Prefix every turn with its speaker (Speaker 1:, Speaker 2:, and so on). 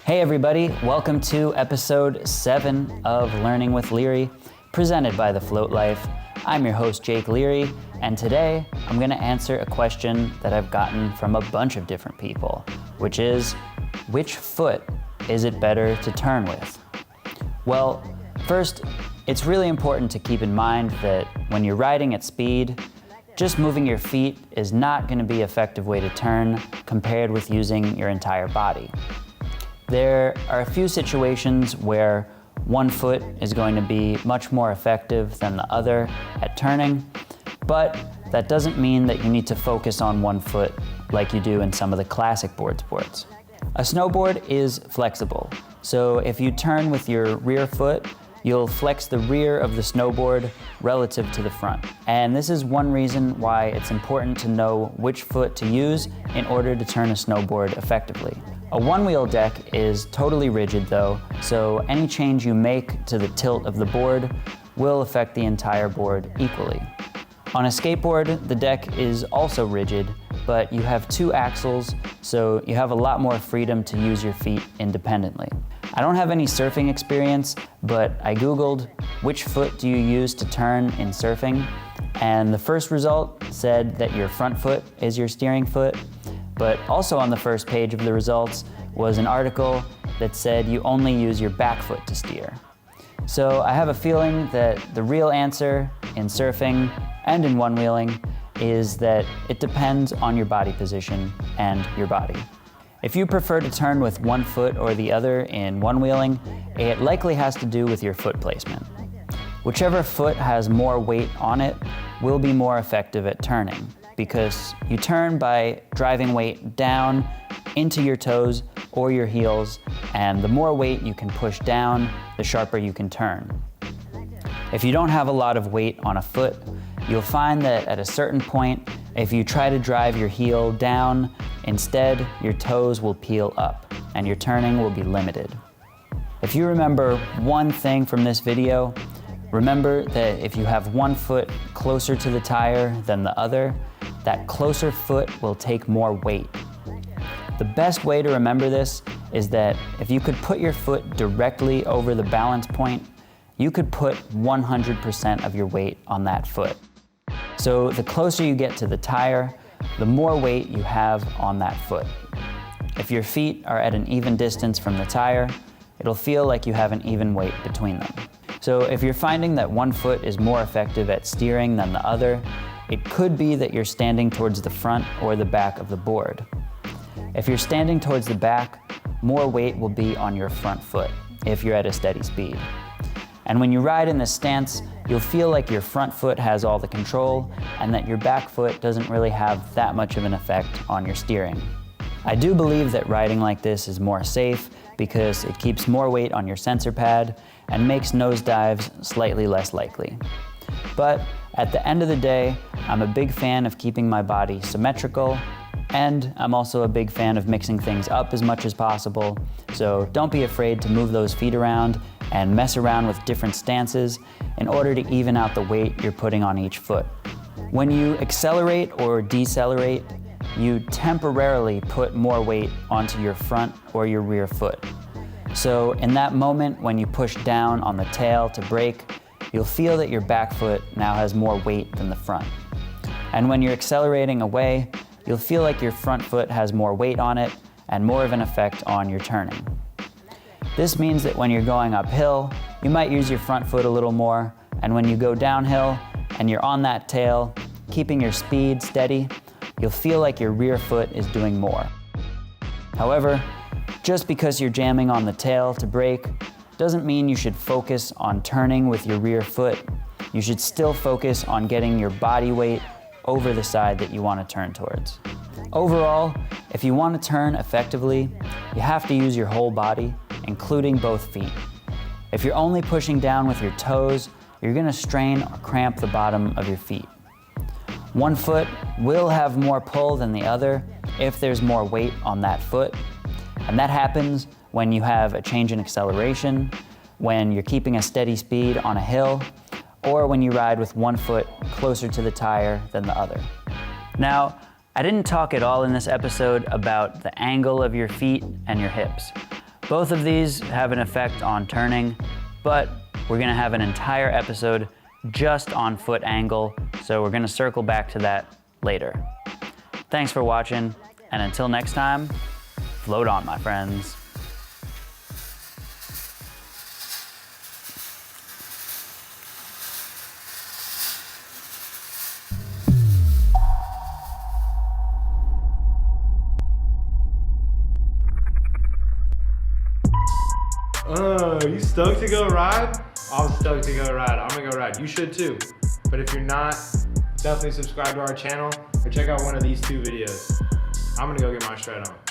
Speaker 1: Hey everybody, welcome to episode 7 of Learning with Leary, presented by The Float Life. I'm your host, Jake Leary, and today I'm going to answer a question that I've gotten from a bunch of different people, which is, which foot is it better to turn with? Well, first, it's really important to keep in mind that when you're riding at speed, just moving your feet is not going to be an effective way to turn compared with using your entire body. There are a few situations where one foot is going to be much more effective than the other at turning, but that doesn't mean that you need to focus on one foot like you do in some of the classic board sports. A snowboard is flexible, so if you turn with your rear foot, you'll flex the rear of the snowboard relative to the front. And this is one reason why it's important to know which foot to use in order to turn a snowboard effectively. A one-wheel deck is totally rigid though, so any change you make to the tilt of the board will affect the entire board equally. On a skateboard, the deck is also rigid, but you have two axles, so you have a lot more freedom to use your feet independently. I don't have any surfing experience, but I Googled which foot do you use to turn in surfing, and the first result said that your front foot is your steering foot, but also on the first page of the results was an article that said you only use your back foot to steer. So I have a feeling that the real answer in surfing and in one-wheeling is that it depends on your body position and your body. If you prefer to turn with one foot or the other in one-wheeling, it likely has to do with your foot placement. Whichever foot has more weight on it will be more effective at turning, because you turn by driving weight down into your toes or your heels, and the more weight you can push down, the sharper you can turn. If you don't have a lot of weight on a foot, you'll find that at a certain point, if you try to drive your heel down, instead your toes will peel up and your turning will be limited. If you remember one thing from this video, remember that if you have one foot closer to the tire than the other, that closer foot will take more weight. The best way to remember this is that if you could put your foot directly over the balance point, you could put 100% of your weight on that foot. So the closer you get to the tire, the more weight you have on that foot. If your feet are at an even distance from the tire, it'll feel like you have an even weight between them. So if you're finding that one foot is more effective at steering than the other, it could be that you're standing towards the front or the back of the board. If you're standing towards the back, more weight will be on your front foot if you're at a steady speed. And when you ride in this stance, you'll feel like your front foot has all the control and that your back foot doesn't really have that much of an effect on your steering. I do believe that riding like this is more safe because it keeps more weight on your sensor pad and makes nosedives slightly less likely. But at the end of the day, I'm a big fan of keeping my body symmetrical, and I'm also a big fan of mixing things up as much as possible, so don't be afraid to move those feet around and mess around with different stances in order to even out the weight you're putting on each foot. When you accelerate or decelerate, you temporarily put more weight onto your front or your rear foot. So in that moment when you push down on the tail to brake, you'll feel that your back foot now has more weight than the front. And when you're accelerating away, you'll feel like your front foot has more weight on it and more of an effect on your turning. This means that when you're going uphill, you might use your front foot a little more, and when you go downhill and you're on that tail, keeping your speed steady, you'll feel like your rear foot is doing more. However, just because you're jamming on the tail to brake doesn't mean you should focus on turning with your rear foot. You should still focus on getting your body weight over the side that you want to turn towards. Overall, if you want to turn effectively, you have to use your whole body, including both feet. If you're only pushing down with your toes, you're going to strain or cramp the bottom of your feet. One foot will have more pull than the other if there's more weight on that foot, and that happens when you have a change in acceleration, when you're keeping a steady speed on a hill, or when you ride with one foot closer to the tire than the other. Now, I didn't talk at all in this episode about the angle of your feet and your hips, Both of these have an effect on turning, but we're gonna have an entire episode just on foot angle, so we're gonna circle back to that later. Thanks for watching, and until next time, float on, my friends.
Speaker 2: You stoked to go ride? I'm stoked to go ride. I'm gonna go ride. You should too. But if you're not, definitely subscribe to our channel or check out one of these two videos. I'm gonna go get my shred on.